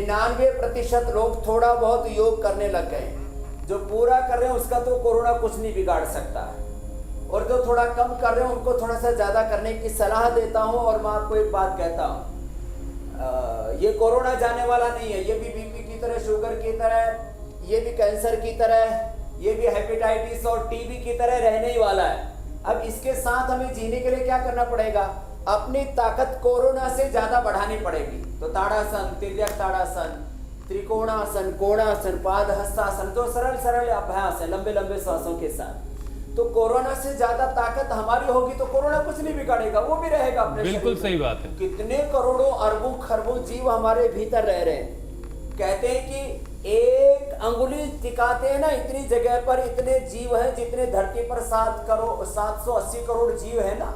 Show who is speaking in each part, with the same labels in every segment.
Speaker 1: 99% लोग थोड़ा बहुत योग करने लग गए हैं। जो पूरा कर रहे हैं उसका तो कोरोना कुछ नहीं बिगाड़ सकता है, और जो थोड़ा कम कर रहे हैं उनको थोड़ा सा ज़्यादा करने की सलाह देता हूँ। और मैं आपको एक बात कहता हूँ, ये कोरोना जाने वाला नहीं है। ये भी बीपी की तरह, शुगर की तरह, ये भी कैंसर की तरह, ये भी हेपेटाइटिस और टीबी की तरह रहने ही वाला है। अब इसके साथ हमें जीने के लिए क्या करना पड़ेगा? अपनी ताकत कोरोना से ज्यादा बढ़ानी पड़ेगी। तो ताड़ासन, तिर्यक ताड़ासन, त्रिकोणासन, कोणासन, पादहस्तासन, जो सरल सरल अभ्यास है लंबे लंबे श्वासों के साथ, तो कोरोना से ज्यादा ताकत हमारी होगी तो कोरोना कुछ नहीं बिगाड़ेगा, वो भी रहेगा अपने।
Speaker 2: बिल्कुल सही बात है।
Speaker 1: कितने करोड़ों अरबों खरबों जीव हमारे भीतर रह रहे हैं। कहते हैं कि एक अंगुली टिकाते हैं ना, इतनी जगह पर इतने जीव हैं जितने धरती पर 780 करोड़ जीव है ना,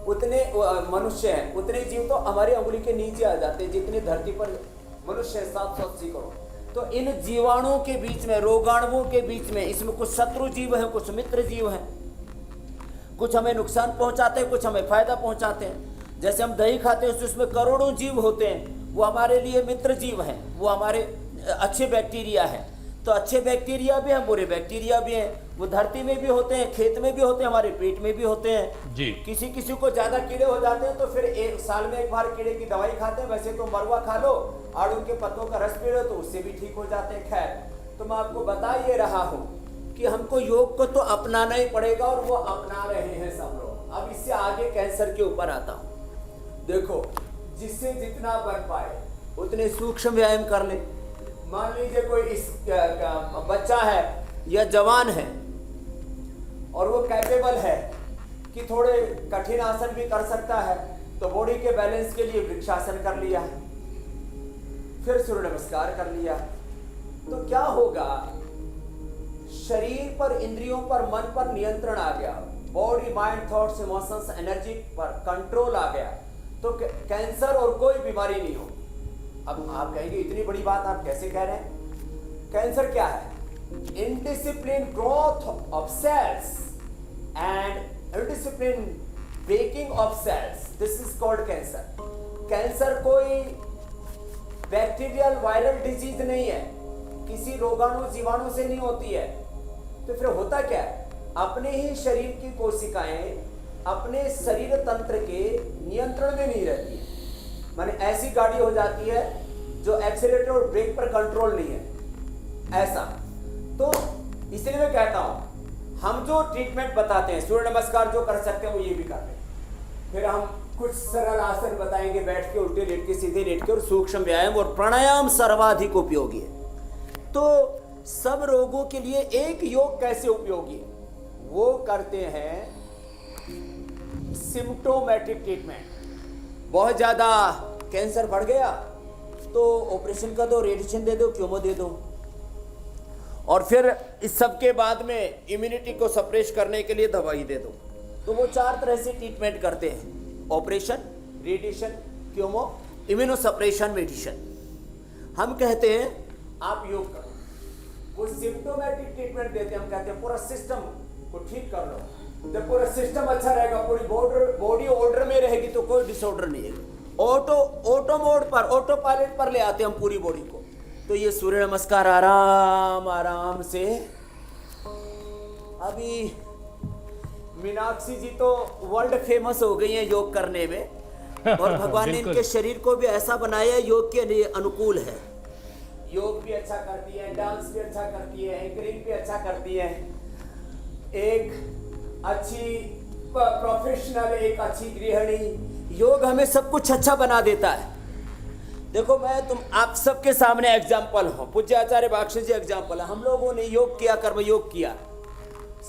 Speaker 1: उतने मनुष्य हैं। उतने जीव तो हमारी अंगुली के नीचे आ जाते हैं जितने धरती पर मनुष्य है, 780 करोड़। तो इन जीवाणुओं के बीच में, रोगाणुओं के बीच में, इसमें कुछ शत्रु जीव हैं, कुछ मित्र जीव हैं। कुछ हमें नुकसान पहुंचाते हैं, कुछ हमें फायदा पहुंचाते हैं। जैसे हम दही खाते हैं उसमें करोड़ों जीव होते हैं, वो हमारे लिए मित्र जीव हैं, वो हमारे अच्छे बैक्टीरिया हैं। तो अच्छे बैक्टीरिया भी हैं, बुरे बैक्टीरिया भी हैं। वो धरती में भी होते हैं, खेत में भी होते हैं, हमारे पेट में भी होते हैं
Speaker 2: जी।
Speaker 1: किसी किसी को ज्यादा कीड़े हो जाते हैं तो फिर एक साल में एक बार कीड़े की दवाई खाते हैं। वैसे तो मरवा खा लो, आड़ू के पत्तों का रस पी लो तो उससे भी ठीक हो जाते हैं। खैर, तो मैं आपको बता ये रहा हूँ कि हमको योग को तो अपनाना ही पड़ेगा, और वो अपना रहे हैं सब लोग। अब इससे आगे कैंसर के ऊपर आता हूँ। देखो, जिससे जितना बन पाए उतने सूक्ष्म व्यायाम कर ले। मान लीजिए कोई बच्चा है या जवान है और वो कैपेबल है कि थोड़े कठिन आसन भी कर सकता है, तो बॉडी के बैलेंस के लिए वृक्षासन कर लिया, फिर सूर्य नमस्कार कर लिया, तो क्या होगा? शरीर पर, इंद्रियों पर, मन पर नियंत्रण आ गया। Body, mind, thoughts, emotions, energy पर कंट्रोल आ गया, तो कैंसर और कोई बीमारी नहीं होगी। अब आप कहेंगे इतनी बड़ी बात आप कैसे कह रहे हैं? कैंसर क्या है? Indiscipline growth of cells and indiscipline breaking of cells, this is called cancer. Cancer कोई बैक्टीरियल वायरल डिजीज नहीं है, किसी रोगाणु जीवाणु से नहीं होती है। तो फिर होता क्या है? अपने ही शरीर की कोशिकाएं अपने शरीर तंत्र के नियंत्रण में नहीं रहती है। माने ऐसी गाड़ी हो जाती है जो एक्सीलरेटर और ब्रेक पर कंट्रोल नहीं है, ऐसा। तो इसलिए मैं कहता हूं, हम जो ट्रीटमेंट बताते हैं, सूर्य नमस्कार जो कर सकते हैं वो ये भी करते हैं। फिर हम कुछ सरल आसन बताएंगे, बैठ के, उल्टे लेट के, सीधे लेट के, और सूक्ष्म व्यायाम और प्राणायाम सर्वाधिक उपयोगी है। तो सब रोगों के लिए एक योग कैसे उपयोगी है? वो करते हैं सिम्प्टोमेटिक ट्रीटमेंट। बहुत ज़्यादा कैंसर बढ़ गया तो ऑपरेशन कर दो, रेडिएशन दे दो, क्यूमो दे दो, और फिर इस सब के बाद में इम्यूनिटी को सप्रेस करने के लिए दवाई दे दो। तो वो 4 तरह से ट्रीटमेंट करते हैं: operation, radiation, Cuomo, immuno suppression, medicine. हम कहते हैं आप योग करो, वो सिम्प्टोमेटिक ट्रीटमेंट देते हैं। हम कहते हैं पूरा सिस्टम को ठीक कर लो। जब पूरा सिस्टम अच्छा रहेगा, पूरी बॉडी ऑर्डर में रहेगी तो कोई डिसऑर्डर नहीं है। ऑटो मोड पर, ऑटो पायलट पर ले आते हैं हम पूरी बॉडी को। तो ये सूर्य नमस्कार आराम आराम से। अभी मीनाक्षी जी तो वर्ल्ड फेमस हो गई हैं योग करने में, और भगवान ने इनके शरीर को भी ऐसा बनाया है योग के लिए अनुकूल है। योग भी अच्छा करती है, डांस भी अच्छा करती है, एंकरिंग भी अच्छा करती है, एक अच्छी प्रोफेशनल, एक अच्छी गृहिणी। योग हमें सब कुछ अच्छा बना देता है। देखो, मैं आप सबके सामने एग्जाम्पल हूँ, पूज्य आचार्य बागशी जी एग्जाम्पल है। हम लोगों ने योग किया, कर्म योग किया,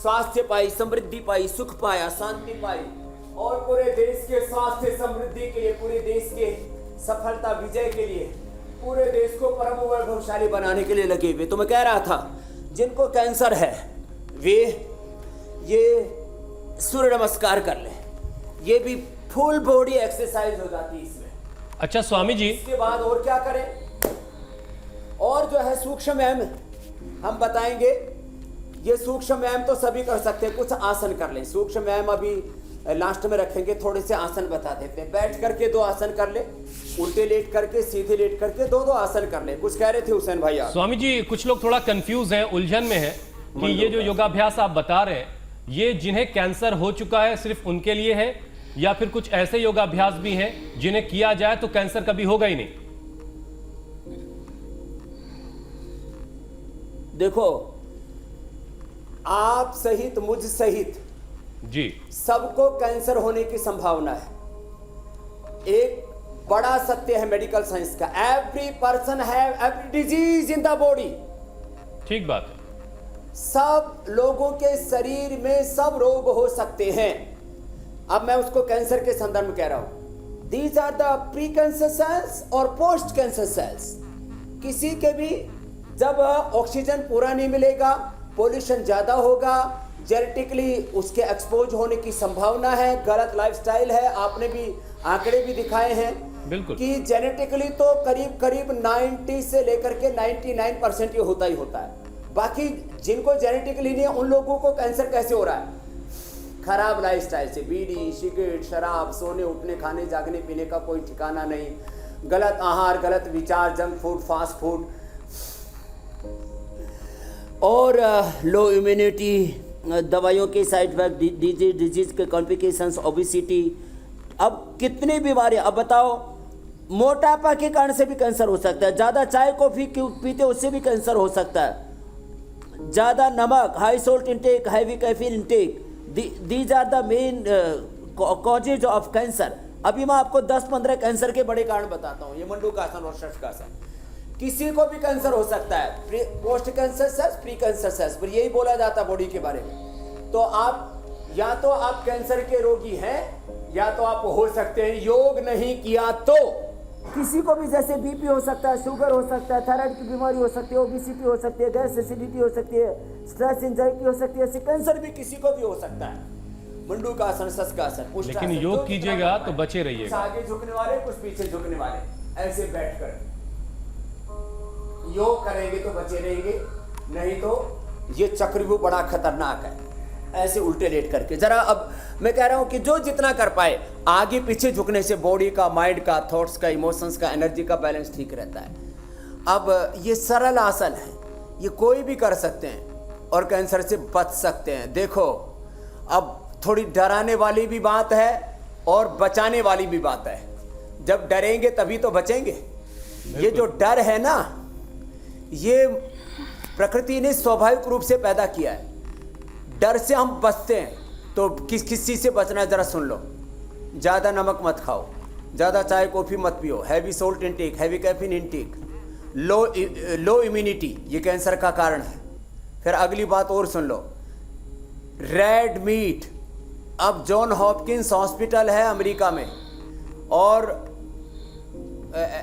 Speaker 1: स्वास्थ्य पाई, समृद्धि पाई, सुख पाया, शांति पाई, और पूरे देश के स्वास्थ्य समृद्धि के लिए, पूरे देश के सफलता विजय के लिए, पूरे देश को परम वैभवशाली बनाने के लिए लगे हुए। तो मैं कह रहा था, जिनको कैंसर है वे ये सूर्य नमस्कार कर ले, ये भी फुल बॉडी एक्सरसाइज हो जाती है इसमें।
Speaker 2: अच्छा स्वामी जी,
Speaker 1: इसके बाद और क्या करें? और जो है सूक्ष्म व्यायाम हम बताएंगे। ये सूक्ष्म व्यायाम तो सभी कर सकते हैं, कुछ आसन कर लें। सूक्ष्म व्यायाम अभी लास्ट में रखेंगे, थोड़े से आसन बता देते हैं। बैठ करके 2 आसन कर ले, उल्टे लेट करके, सीधे लेट करके 2-2 आसन कर ले। कुछ कह रहे थे हुसैन भाई आप?
Speaker 2: स्वामी जी, कुछ लोग थोड़ा कंफ्यूज हैं, उलझन में हैं कि ये जो योगाभ्यास आप बता रहे हैं, ये जिन्हें कैंसर हो चुका है सिर्फ उनके लिए है, या फिर कुछ ऐसे योगाभ्यास भी हैं जिन्हें किया जाए तो कैंसर कभी होगा ही नहीं?
Speaker 1: देखो, आप सहित, मुझ सहित
Speaker 2: जी,
Speaker 1: सबको कैंसर होने की संभावना है। एक बड़ा सत्य है मेडिकल साइंस का, every person have every disease in the body.
Speaker 2: ठीक बात है।
Speaker 1: सब लोगों के शरीर में सब रोग हो सकते हैं। अब मैं उसको कैंसर के संदर्भ में कह रहा हूं। These are the pre cancer cells और पोस्ट कैंसर सेल्स। किसी के भी जब ऑक्सीजन पूरा नहीं मिलेगा, पोल्यूशन ज्यादा होगा, जेनेटिकली उसके एक्सपोज होने की संभावना है, गलत लाइफस्टाइल है। आपने भी आंकड़े भी दिखाए हैं
Speaker 2: बिल्कुल
Speaker 1: कि जेनेटिकली तो करीब करीब 90 से लेकर के 99% ये होता ही होता है। बाकी जिनको जेनेटिकली नहीं है उन लोगों को कैंसर कैसे हो रहा है? खराब लाइफस्टाइल से, बीड़ी, सिगरेट, शराब, सोने उठने, खाने जागने पीने का कोई ठिकाना नहीं, गलत आहार, गलत विचार, जंक फूड, फास्ट फूड, और लो इम्यूनिटी, दवाइयों के साइड इफेक्ट, डिजीज के कॉम्प्लिकेशंस, ओबेसिटी। अब कितनी बीमारी, अब बताओ, मोटापा के कारण से भी कैंसर हो सकता है, ज़्यादा चाय कॉफ़ी क्यों पीते उससे भी कैंसर हो सकता है, ज़्यादा नमक, high salt intake, heavy caffeine intake, these are the main causes of cancer. अभी मैं आपको 10-15 कैंसर के बड़े कारण बताता हूँ। ये मंडूकासन और षष्ठासन। किसी को भी कैंसर हो सकता है, post cancer sales, pre cancer sales, पर यही बोला जाता है बॉडी के बारे में। तो आप या तो आप कैंसर के रोगी हैं या तो आप हो सकते हैं योग नहीं किया तो। किसी को भी जैसे बीपी हो सकता है, शुगर हो सकता है, थायराइड की बीमारी हो सकती है, ओबेसिटी हो सकती है, गैस एसिडिटी हो सकती है, स्ट्रेस एंजाइटी हो सकती है, ऐसे कैंसर भी किसी को भी हो सकता है। मंडूकासन, षष्ठासन,
Speaker 2: लेकिन योग कीजिएगा तो बचे रहिएगा।
Speaker 1: आगे झुकने वाले, कुछ पीछे झुकने वाले, ऐसे बैठकर योग करेंगे तो बचे रहेंगे, नहीं तो ये चक्रव्यूह बड़ा खतरनाक है। ऐसे उल्टे लेट करके जरा, अब मैं कह रहा हूं कि जो जितना कर पाए, आगे पीछे झुकने से बॉडी का, माइंड का, थॉट्स का, इमोशंस का, एनर्जी का बैलेंस ठीक रहता है। अब ये सरल आसन है, ये कोई भी कर सकते हैं और कैंसर से बच सकते हैं। देखो, अब थोड़ी डराने वाली भी बात है और बचाने वाली भी बात है। जब डरेंगे तभी तो बचेंगे। ये जो डर है ना, ये प्रकृति ने स्वाभाविक रूप से पैदा किया है। डर से हम बचते हैं। तो किस चीज़ से बचना है जरा सुन लो। ज़्यादा नमक मत खाओ, ज़्यादा चाय कॉफ़ी मत पियो, heavy salt intake, heavy caffeine intake, लो इम्यूनिटी, ये कैंसर का कारण है। फिर अगली बात और सुन लो, रेड मीट। अब जॉन हॉपकिंस हॉस्पिटल है अमेरिका में और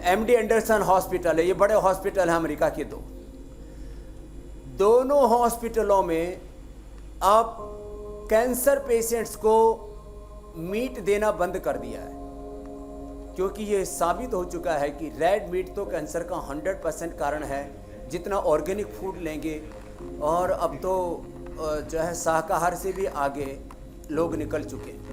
Speaker 1: MD एंडरसन हॉस्पिटल है, ये बड़े हॉस्पिटल हैं अमेरिका के दोनों हॉस्पिटलों में अब कैंसर पेशेंट्स को मीट देना बंद कर दिया है, क्योंकि ये साबित हो चुका है कि रेड मीट तो कैंसर का 100% कारण है। जितना ऑर्गेनिक फूड लेंगे, और अब तो जो है शाकाहार से भी आगे लोग निकल चुके हैं।